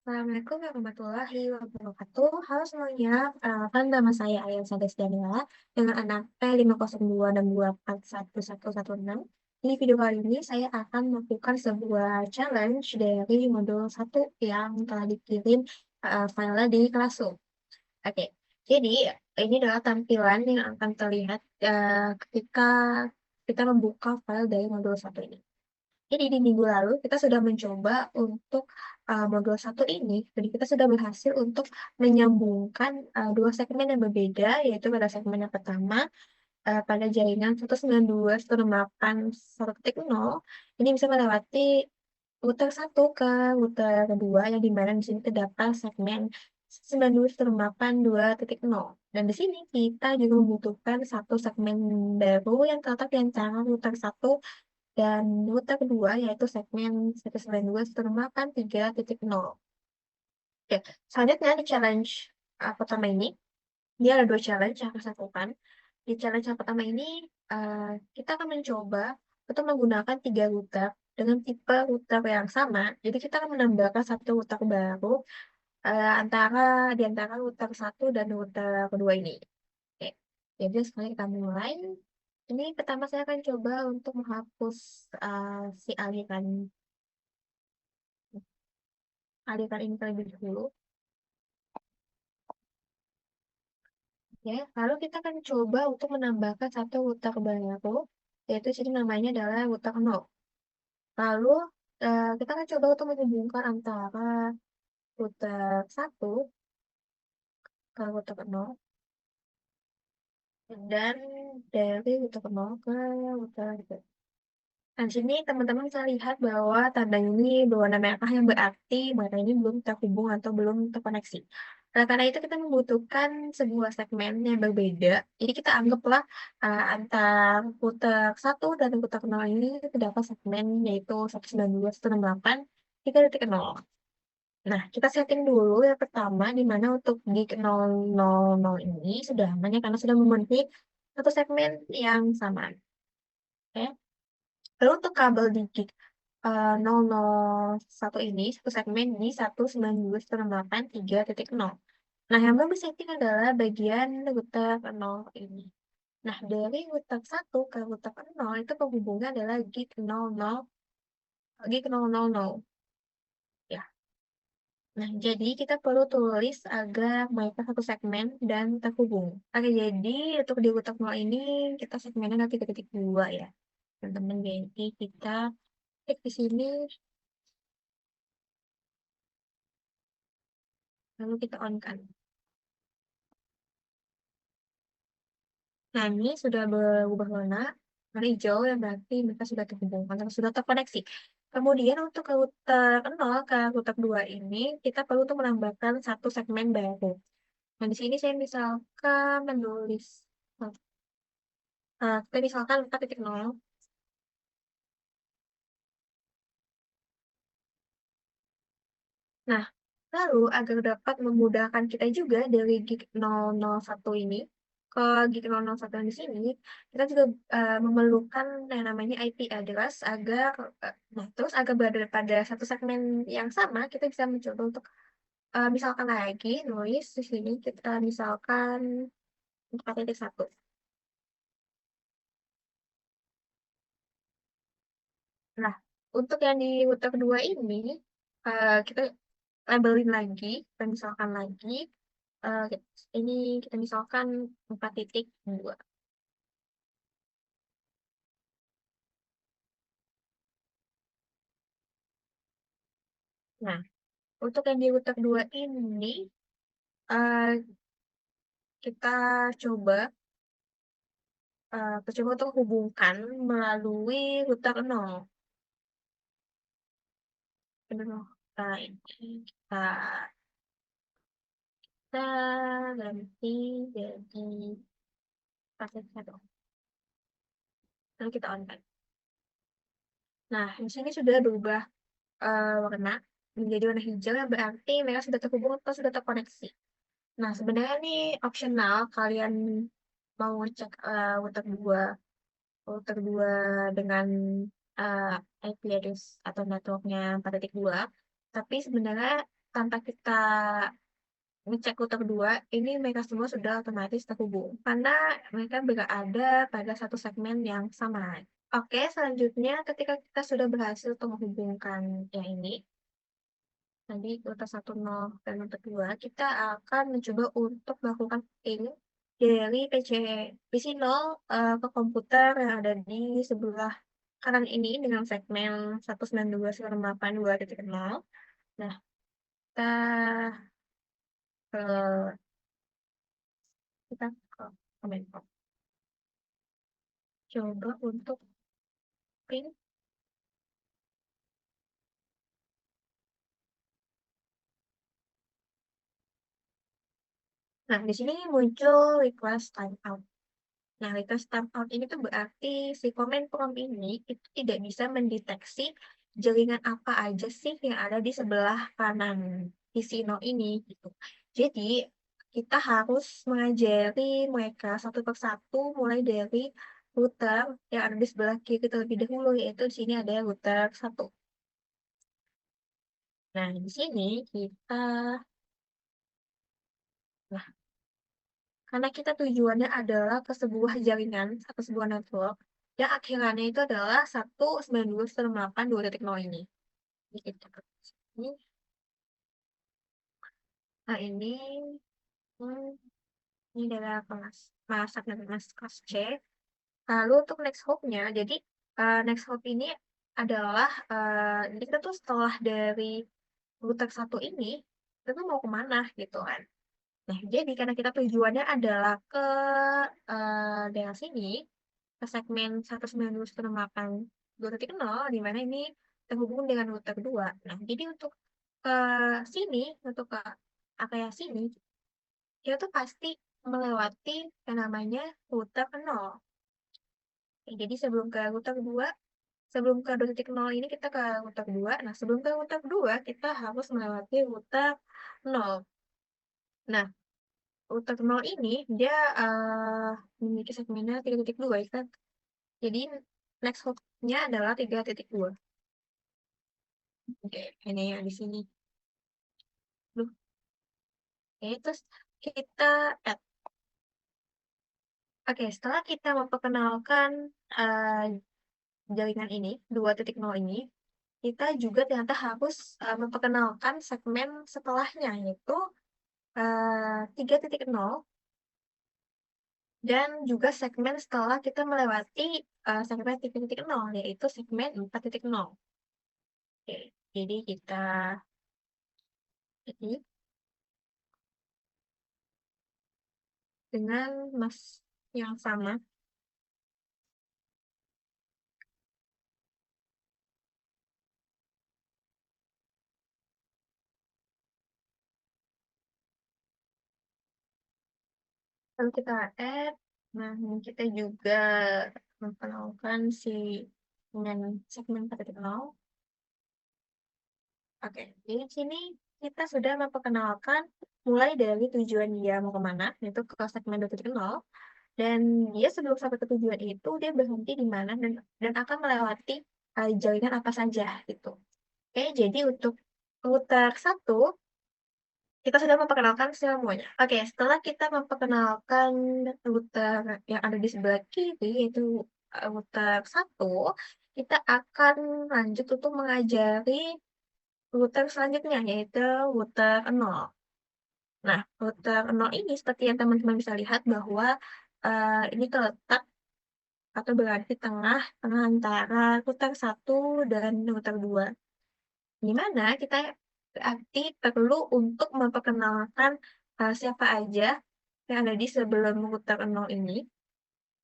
Assalamualaikum warahmatullahi wabarakatuh. Halo semuanya, perkenalkan nama saya Ayan Sadas Daniela dengan anak P50262411116. Di video kali ini saya akan melakukan sebuah challenge dari modul 1 yang telah dikirim filenya di Classroom. Oke, jadi ini adalah tampilan yang akan terlihat ketika kita membuka file dari modul 1 ini. Jadi di minggu lalu kita sudah mencoba untuk modul 1 ini, dan kita sudah berhasil untuk menyambungkan 2 segmen yang berbeda, yaitu pada segmen yang pertama, pada jaringan 192.168.1.0 ini bisa melewati router 1 ke router kedua, yang di mana di sini terdapat segmen 192.168.2.0. Dan di sini kita juga membutuhkan satu segmen baru yang terletak di antara router 1 dan router kedua, yaitu segmen 192.168.3.0. Oke, selanjutnya di challenge pertama ini, dia ada 2 challenge yang harus lakukan. Di challenge yang pertama ini, kita akan mencoba untuk menggunakan 3 router dengan tipe router yang sama. Jadi kita akan menambahkan satu router baru, di antara router 1 dan router kedua ini. Oke, jadi sekarang kita mulai. Ini pertama saya akan coba untuk menghapus si aliran ini terlebih dahulu. Ya, lalu kita akan coba untuk menambahkan satu router baru, yaitu sini namanya adalah router 0. Lalu kita akan coba untuk menghubungkan antara router 1 ke router 0 dan dari router 0 ke router 2. Nah, di sini teman-teman bisa lihat bahwa tanda ini berwarna merah yang berarti mereka ini belum terhubung atau belum terkoneksi. Oleh karena itu kita membutuhkan sebuah segmen yang berbeda. Jadi kita anggaplah antara router 1 dan router 0 ini terdapat segmen yaitu 192.168.3.0. Nah, kita setting dulu yang pertama di mana untuk gig 000 ini sudah aman ya karena sudah memenuhi satu segmen yang sama. Oke. Lalu untuk kabel di gig 001 ini, satu segmen di 192.168.3.0. Nah, yang belum disetting adalah bagian router 0 ini. Nah, dari router 1 ke router 0 itu penghubungnya adalah gig 000. Ya. Nah, jadi kita perlu tulis agar mereka satu segmen dan terhubung. Oke, jadi untuk di router 0 ini kita segmennya nanti 3.2 ya. Teman-teman, jadi kita klik di sini. Lalu kita on kan. Nah, ini sudah berubah warna hijau yang berarti mereka sudah terhubung atau sudah terkoneksi. Kemudian untuk ke router 0 ke router 2 ini, kita perlu untuk menambahkan satu segmen baru. Nah, di sini saya misalkan menulis, kita misalkan 4.0. Nah, lalu agar dapat memudahkan kita juga dari gig 001 ini ke gig 001 yang di sini, kita juga memerlukan yang namanya IP address agar terus agar berada pada satu segmen yang sama, kita bisa mencoba untuk misalkan lagi nulis di sini kita misalkan 4.1. Nah, untuk yang di router kedua ini kita labelin lagi, kita misalkan lagi eh, ini kita misalkan 4.2. Nah, untuk yang di router 2 ini eh, kita coba kita coba untuk hubungkan melalui router 0. Nah, ini kita ganti jadi 4.1. Lalu kita on kan. Nah, di sini sudah berubah warna menjadi warna hijau yang berarti mereka sudah terhubung atau sudah terkoneksi. Nah, sebenarnya ini opsional kalian mau ngecek router 2 dengan IP address atau networknya 4.2. Tapi sebenarnya tanpa kita ngecek router 2, ini mereka semua sudah otomatis terhubung karena mereka berada pada satu segmen yang sama. Oke, selanjutnya ketika kita sudah berhasil untuk menghubungkan yang ini, tadi router 10 dan router 2, kita akan mencoba untuk melakukan ping dari PC 0 ke komputer yang ada di sebelah kanan ini dengan segmen 192.168.2.0. Nah, kita ke kita ke comment box. Coba untuk ping. Nah, di sini muncul request timeout. Nah, request timeout ini tuh berarti si comment prompt ini itu tidak bisa mendeteksi jaringan apa aja sih yang ada di sebelah kanan PC no ini gitu. Jadi, kita harus mengajari mereka satu persatu mulai dari router yang ada di sebelah kiri terlebih dahulu, yaitu di sini ada router 1. Nah, di sini kita, nah, karena kita tujuannya adalah ke sebuah jaringan atau sebuah network yang akhirannya itu adalah 192.168.2.0 ini. Gitu. Ini, nah hmm, ini adalah kelas dan kelas C. Lalu untuk next hop-nya, jadi next hop ini adalah, jadi kita tuh setelah dari router 1 ini, kita tuh mau kemana gitu kan. Nah, jadi karena kita tujuannya adalah ke daerah sini, ke segmen 192.168.2.0, di mana ini terhubung dengan router 2. Nah, jadi untuk ke sini, untuk ke area sini, kita tuh pasti melewati yang namanya router 0. Jadi sebelum ke router 2, sebelum ke 2.0 ini kita ke router 2. Nah, sebelum ke router 2, kita harus melewati router 0. Nah, router 0 ini dia memiliki segmennya 3.2 ya kan? Jadi next hop-nya adalah 3.2. Oke, ini yang di sini. Duh. Oke, terus kita add. Oke, setelah kita memperkenalkan jaringan ini, 2.0 ini, kita juga ternyata harus memperkenalkan segmen setelahnya, yaitu 3.0 dan juga segmen setelah kita melewati segmen 3.0, yaitu segmen 4.0. Oke, jadi kita ini dengan mas yang sama. Lalu kita add, nah ini kita juga memperkenalkan si dengan segmen 4.0. Oke, jadi di sini kita sudah memperkenalkan mulai dari tujuan dia mau kemana, yaitu ke segmen 2.0, dan dia sebelum sampai ke tujuan itu, dia berhenti di mana dan akan melewati jaringan apa saja gitu. Oke, jadi untuk router 1, kita sudah memperkenalkan semuanya. Oke, setelah kita memperkenalkan router yang ada di sebelah kiri, yaitu router 1, kita akan lanjut untuk mengajari router selanjutnya, yaitu router 0. Nah, router 0 ini seperti yang teman-teman bisa lihat bahwa ini terletak atau berada di tengah antara router 1 dan router 2. Di mana kita berarti perlu untuk memperkenalkan siapa aja yang ada di sebelum router 0 ini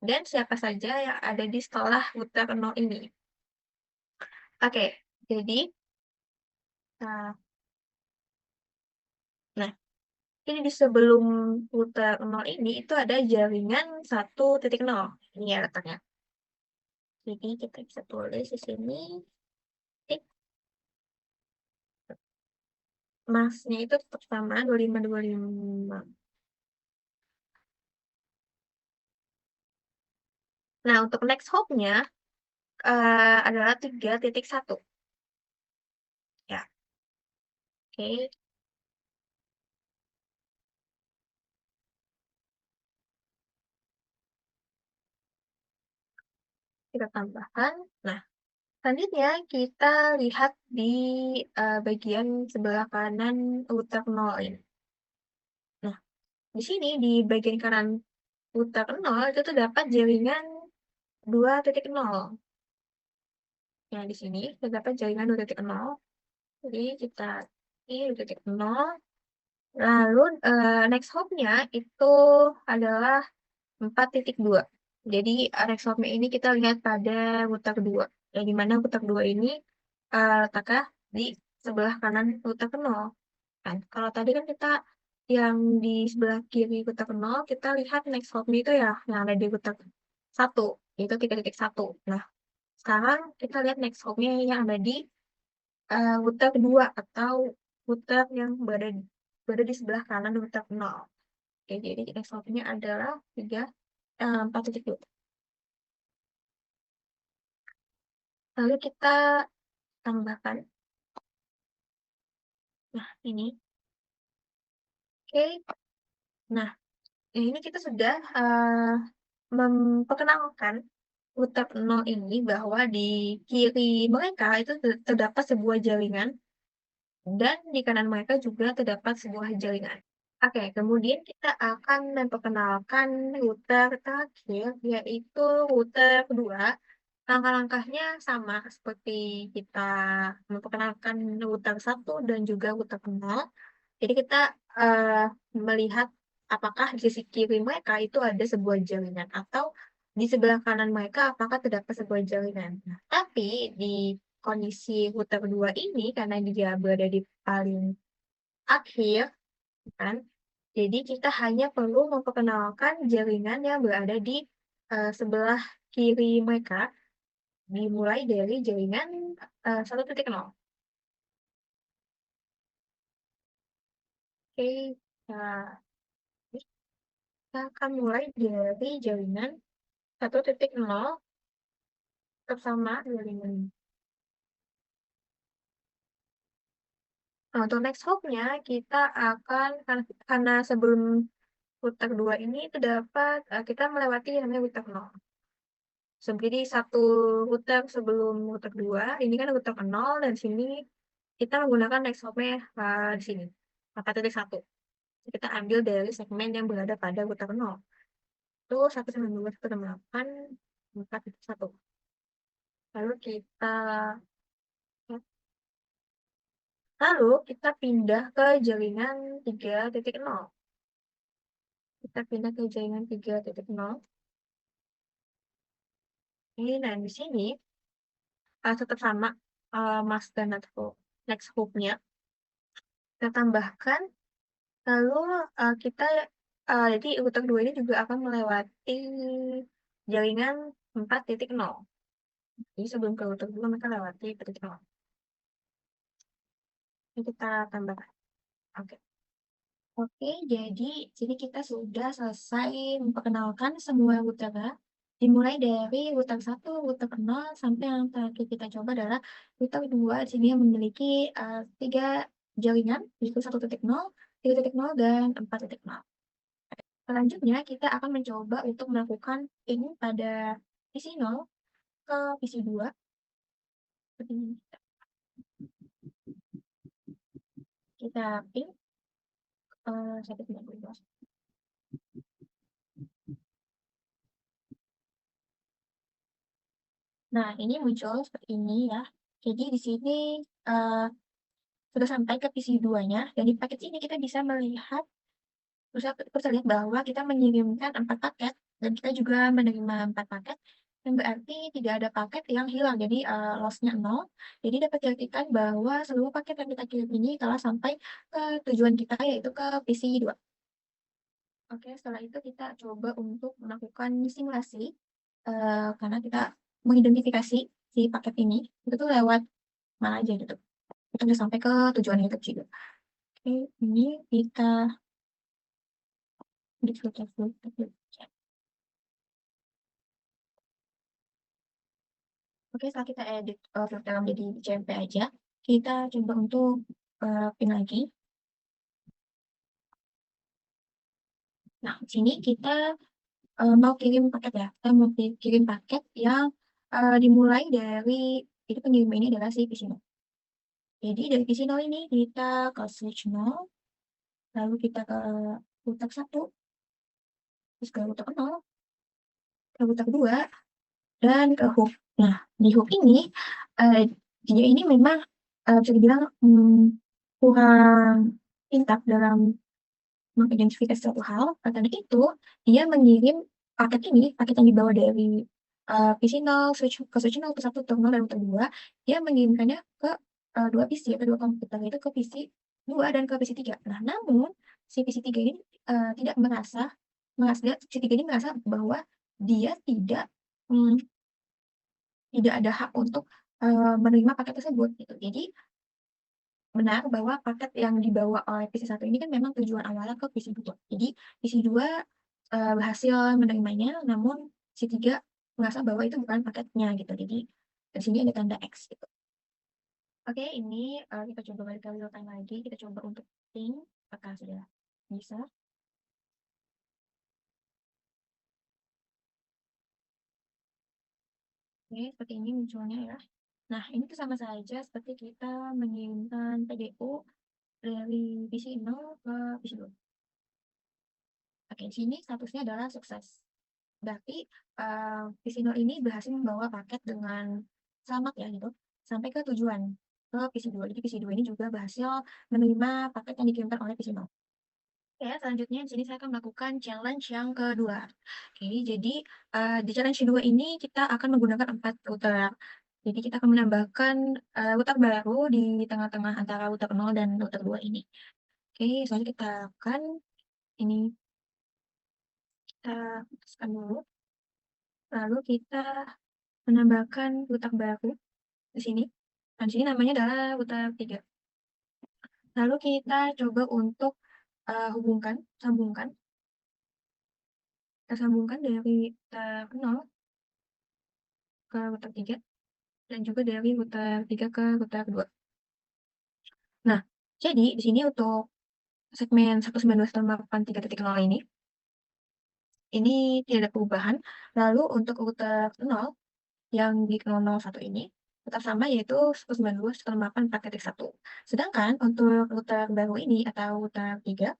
dan siapa saja yang ada di setelah router 0 ini. Oke, jadi uh, nah ini di sebelum router 0 ini itu ada jaringan 1.0. Ini ya letaknya. Jadi kita bisa tulis di sini titik masnya itu tetap sama 2525. Nah, untuk next hop-nya adalah 3.1. Ya, oke. kita tambahkan. Nah, selanjutnya kita lihat di bagian sebelah kanan router 0 ini. Nah, di sini di bagian kanan router 0 itu terdapat jaringan 2.0. Nah, di sini terdapat jaringan 2.0. Jadi kita ini 2.0. Lalu next hop-nya itu adalah 4.2. Jadi next hop-nya ini kita lihat pada router 2. Yang dimana router 2 ini letaknya di sebelah kanan router 0. Kan? Kalau tadi kan kita yang di sebelah kiri router 0, kita lihat next hop-nya itu ya yang ada di router 1, yaitu 3.1. Nah, sekarang kita lihat next hop-nya yang ada di router 2 atau router yang berada di sebelah kanan router 0. Oke, jadi next hop-nya adalah 4.2. Lalu kita tambahkan. Nah, ini. Oke. Nah, ini kita sudah memperkenalkan router 0 ini bahwa di kiri mereka itu terdapat sebuah jaringan dan di kanan mereka juga terdapat sebuah jaringan. Oke, kemudian kita akan memperkenalkan router terakhir, yaitu router kedua. Langkah-langkahnya sama seperti kita memperkenalkan router 1 dan juga router 0. Jadi kita uh, melihat apakah di sisi kiri mereka itu ada sebuah jaringan atau di sebelah kanan mereka apakah terdapat sebuah jaringan. Nah, tapi di kondisi router 2 ini karena dia berada di paling akhir, kan? Jadi kita hanya perlu memperkenalkan jaringan yang berada di sebelah kiri mereka, dimulai dari jaringan 1.0. Oke, nah, kita akan mulai dari jaringan 1.0 tetap sama jaringan. Nah, untuk next hop-nya kita akan karena sebelum router 2 ini terdapat kita melewati yang namanya router 0. Jadi satu router sebelum router 2, ini kan router 0 dan sini kita menggunakan next hop-nya di sini 4.1. Kita ambil dari segmen yang berada pada router 0. Itu 192.168 4.1. Lalu kita pindah ke jaringan 3.0. Kita pindah ke jaringan 3.0. Ini, nah di sini tetap sama mask dan next hoop-nya. Kita tambahkan, lalu kita jadi router 2 ini juga akan melewati jaringan 4.0. Jadi sebelum ke router 2 mereka lewati 4.0. Ini kita tambahkan. Oke. Oke, jadi sini kita sudah selesai memperkenalkan semua router, dimulai dari router 1, router 0, sampai yang terakhir kita coba adalah router 2. Di sini yang memiliki 3 jaringan, yaitu 1.0, 3.0, dan 4.0. Selanjutnya, kita akan mencoba untuk melakukan ping pada PC 0 ke PC 2. Seperti ini. Kita ping 192. Nah, ini muncul seperti ini ya. Jadi di sini uh, sudah sampai ke PC 2-nya, dan di paket ini kita bisa melihat, bisa lihat bahwa kita mengirimkan 4 paket, dan kita juga menerima 4 paket, yang berarti tidak ada paket yang hilang, jadi loss-nya 0. Jadi dapat diartikan bahwa seluruh paket yang kita kirim ini telah sampai ke tujuan kita, yaitu ke PC 2. Oke, setelah itu kita coba untuk melakukan simulasi, karena kita mengidentifikasi si paket ini, itu tuh lewat mana aja gitu. Kita udah sampai ke tujuan itu juga. Oke, ini kita di filter. Oke, setelah kita edit filter menjadi CMP aja, kita coba untuk pin lagi. Nah, di sini kita mau kirim paket ya. Kita mau kirim paket yang dimulai dari itu pengirim ini adalah si PC0. Jadi dari PC0 ini kita ke switch 0, lalu kita ke router 1, terus ke router 0, ke router 2, dan ke hub. Nah, di hub ini, dia ini memang bisa dibilang kurang pintar dalam mengidentifikasi suatu hal. Karena itu, dia mengirim paket yang dibawa dari PC0 ke switch 0, ke 1, terminal, dan router 2, dia mengirimkannya ke dua PC atau dua komputer, yaitu ke PC 2 dan ke PC 3. Nah, namun si PC 3 ini tidak si 3 ini merasa bahwa dia tidak ada hak untuk menerima paket tersebut gitu. Jadi benar bahwa paket yang dibawa oleh PC 1 ini kan memang tujuan awalnya ke PC 2. Jadi PC 2 berhasil menerimanya, namun si 3 merasa bahwa itu bukan paketnya gitu. Jadi di sini ada tanda X gitu. Oke, ini kita coba balik ke real time lagi. Kita coba untuk ping apakah sudah bisa. Oke, seperti ini munculnya ya. Nah, ini tuh sama saja seperti kita mengirimkan PDU dari PC 0 ke PC 2. Oke, di sini statusnya adalah sukses. Berarti PC 0 ini berhasil membawa paket dengan selamat ya gitu, sampai ke tujuan, ke PC 2. Jadi PC 2 ini juga berhasil menerima paket yang dikirimkan oleh PC 0. Oke, selanjutnya di sini saya akan melakukan challenge yang kedua. Oke, jadi di challenge kedua ini kita akan menggunakan 4 router. Jadi kita akan menambahkan router baru di tengah-tengah antara router 0 dan router 2 ini. Oke, selanjutnya kita akan ini kita putuskan dulu. Lalu kita menambahkan router baru di sini. Nah, di sini namanya adalah router 3. Lalu kita coba untuk sambungkan. Kita sambungkan dari router 0 ke router 3 dan juga dari router 3 ke router 2. Nah, jadi di sini untuk segmen 192.168.3.0 ini tidak ada perubahan. Lalu untuk router 0 yang di 001 ini tetap sama, yaitu 192.168.4.1. Sedangkan untuk router baru ini atau router 3,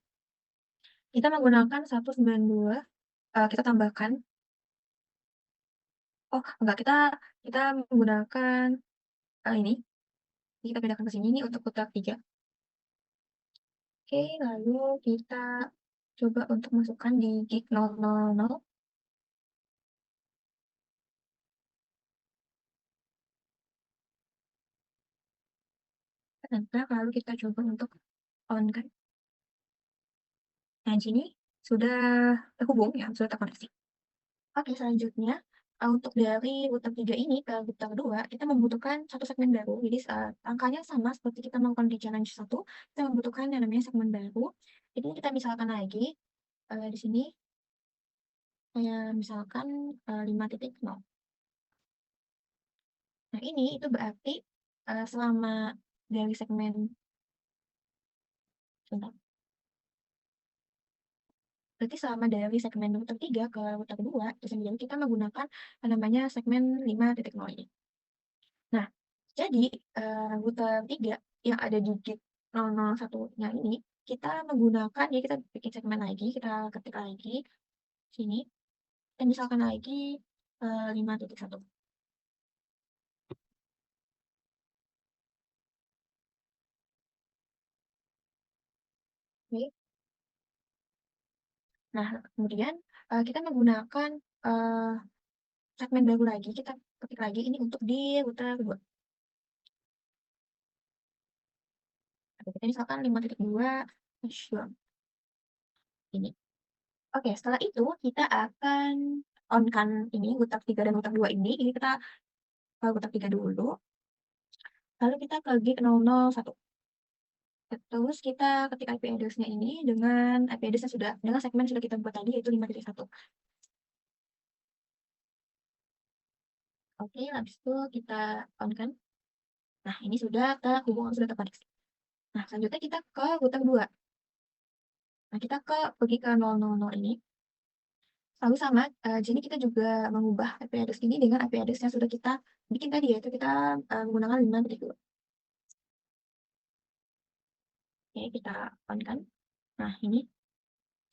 kita menggunakan 192, kita tambahkan, oh enggak, kita menggunakan ini, kita pindahkan ke sini, ini untuk router 3. Oke, lalu kita coba untuk masukkan di gig 000. Nah, lalu kita coba untuk on kan. Nah, di sini sudah terhubung ya, sudah terkoneksi. Oke, selanjutnya untuk dari router 3 ini ke router 2, kita membutuhkan satu segmen baru. Jadi angkanya sama seperti kita melakukan di challenge 1, kita membutuhkan yang namanya segmen baru. Jadi kita misalkan lagi di sini kayak misalkan 5.0. Nah, ini itu berarti selama dari segmen sebentar. Berarti selama dari segmen router 3 ke router 2, itu sendiri kita menggunakan yang namanya segmen 5.0 ini. Nah, jadi router 3 yang ada di gig 001-nya ini, kita menggunakan, ya kita bikin segmen lagi, kita ketik lagi sini, dan misalkan lagi 5.1. Oke. Nah, kemudian kita menggunakan segmen baru lagi, kita ketik lagi ini untuk di router 2. Kita misalkan 5.2 ini. Oke, setelah itu kita akan on-kan ini router 3 dan router 2 ini. Ini kita ke router 3 dulu. Lalu kita ke gig 001. Terus kita ketik IP address-nya ini dengan IP address yang dengan segmen sudah kita buat tadi, yaitu 5.1. Oke, habis itu kita on-kan. Nah, ini sudah terhubung, sudah terkoneksi. Nah, selanjutnya kita ke router 2. Nah, kita pergi ke 000 ini. Lalu sama, di sini kita juga mengubah IP address ini dengan IP address yang sudah kita bikin tadi, yaitu kita, menggunakan 5.2. Oke, kita on kan. Nah, ini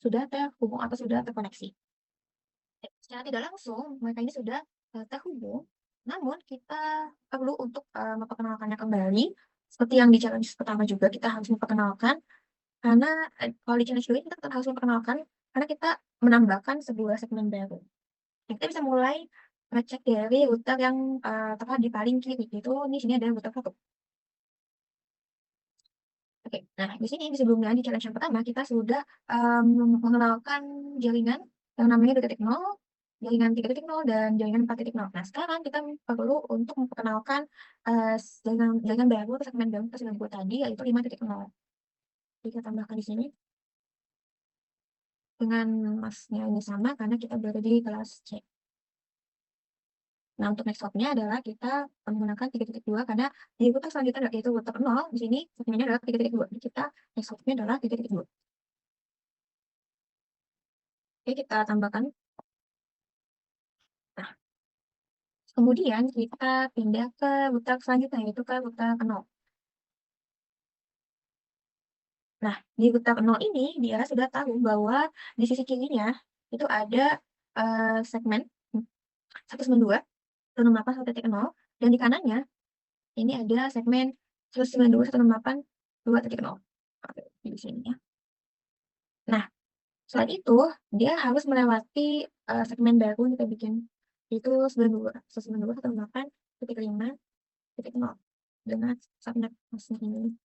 sudah terhubung atau sudah terkoneksi. Secara tidak langsung mereka ini sudah, terhubung, namun kita perlu untuk, memperkenalkannya kembali, seperti yang di challenge pertama juga kita harus memperkenalkan, karena, kalau di challenge 2 ini kita tetap harus memperkenalkan, karena kita menambahkan sebuah segmen baru. Nah, kita bisa mulai ngecek dari router yang, terlihat di paling kiri, yaitu di sini ada router 1. Oke, nah di sini di sebelumnya di challenge yang pertama kita sudah, mengenalkan jaringan yang namanya 2.0, jaringan 3.0, dan jaringan 4.0. Nah sekarang kita perlu untuk memperkenalkan, jaringan jaringan baru atau segmen baru kita sudah buat tadi yaitu 5.0. Jadi kita tambahkan di sini dengan masnya ini sama karena kita berada di kelas C. Nah untuk next step-nya adalah kita menggunakan 3.2 karena di router selanjutnya yaitu router 0 di sini segmennya adalah 3.2. Jadi kita next step-nya adalah 3.2. Oke, kita tambahkan. Nah, kemudian kita pindah ke router selanjutnya, yaitu ke router 0. Nah, di router 0 ini dia sudah tahu bahwa di sisi kirinya itu ada, segmen 192, 168, 1.0, dan di kanannya ini ada segmen 192, 168, 2.0. Oke, di sini ya. Nah, selain itu dia harus melewati, segmen baru yang kita bikin, yaitu 92, 192, 168.5.0 dengan subnet mask ini.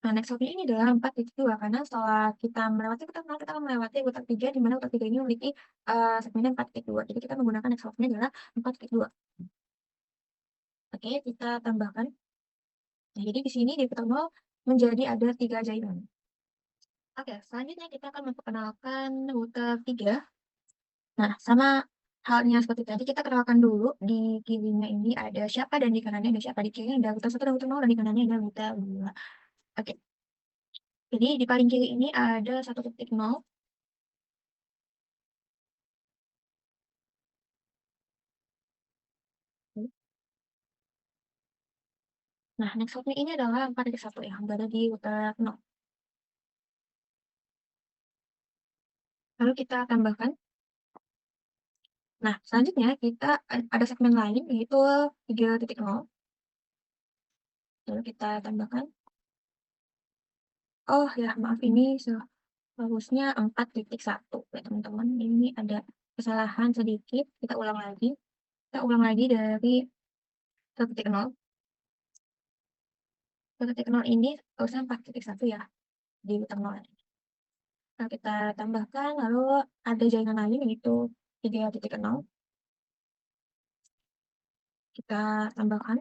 Nah, next step ini adalah 4.2 karena setelah kita melewati kita akan melewati router 3 di mana router 3 ini memiliki, segmennya 4.2. Jadi kita menggunakan next step-nya adalah 4.2. Oke, kita tambahkan. Nah, jadi di sini di router 0 menjadi ada 3 jaringan. Oke, selanjutnya kita akan memperkenalkan router 3. Nah, sama halnya seperti tadi kita kenalkan dulu di kirinya ini ada siapa dan di kanannya ada siapa. Di kirinya ada router 1 dan router 0 dan di kanannya ada router 2. Oke, jadi di paling kiri ini ada 1.0. Nah, next step ini adalah 4.1 yang berada di router 0. Lalu kita tambahkan. Nah, selanjutnya kita ada segmen lain yaitu 3.0. Lalu kita tambahkan. Oh ya, maaf ini seharusnya 4.1 ya teman-teman. Ini ada kesalahan sedikit. Kita ulang lagi. Kita ulang lagi dari 1.0. 1.0 ini harusnya 4.1 ya di router 0. Nah, kita tambahkan lalu ada jaringan lain yaitu 3.0. Kita tambahkan.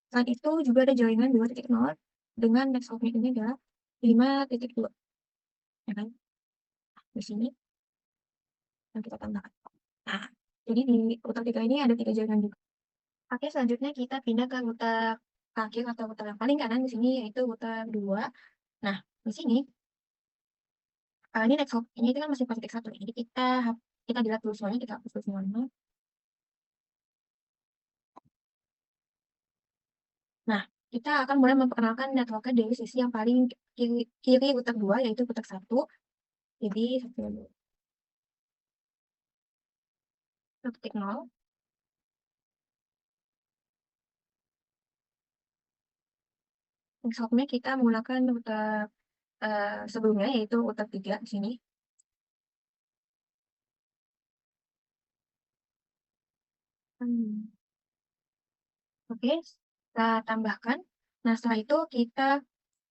Selain itu juga ada jaringan 2.0 dengan next hop-nya ini adalah 5.2, ya kan? Nah, di sini yang kita tambahkan. Nah, jadi di router 3 ini ada 3 jaringan juga. Oke, selanjutnya kita pindah ke router terakhir atau router yang paling kanan di sini yaitu router 2. Nah, di sini ini next hop ini kan masih 4.1 nih. Jadi kita delete dulu semuanya, kita hapus dulu semuanya. Nah, kita akan mulai memperkenalkan network-nya dari sisi yang paling kiri router 2 yaitu router 1. Jadi 1.0. Next hop-nya kita menggunakan router sebelumnya yaitu router 3 di sini. Oke, kita tambahkan. Nah, setelah itu kita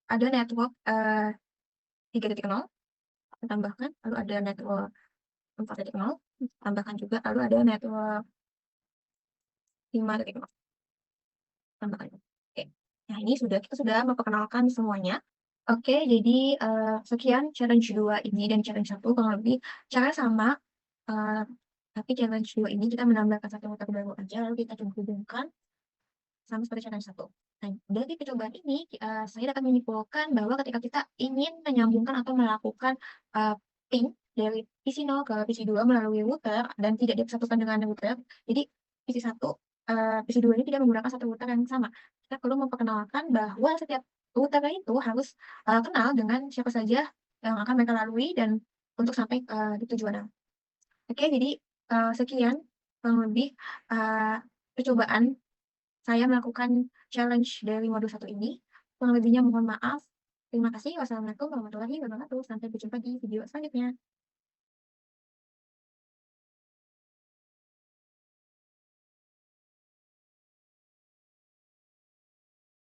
ada network 3.0, kita tambahkan, lalu ada network 4.0, tambahkan juga, lalu ada network 5.0, tambahkan. Oke. Nah, ini kita sudah memperkenalkan semuanya. Oke, jadi sekian challenge 2 ini dan challenge 1 kurang lebih cara sama, eee, tapi challenge 2 ini kita menambahkan satu router baru aja, lalu kita coba hubungkan sama seperti challenge 1. Nah, dari percobaan ini, saya dapat menyimpulkan bahwa ketika kita ingin menyambungkan atau melakukan, ping dari PC 0 ke PC 2 melalui router dan tidak disatukan dengan router. Jadi PC 1, PC 2 ini tidak menggunakan satu router yang sama. Kita perlu memperkenalkan bahwa setiap routernya itu harus, kenal dengan siapa saja yang akan mereka lalui dan untuk sampai, di tujuan. Oke, jadi, sekian kurang lebih, eee, percobaan saya melakukan challenge dari modul 1 ini. Kurang lebihnya mohon maaf. Terima kasih. Wassalamualaikum warahmatullahi wabarakatuh. Sampai berjumpa di video selanjutnya.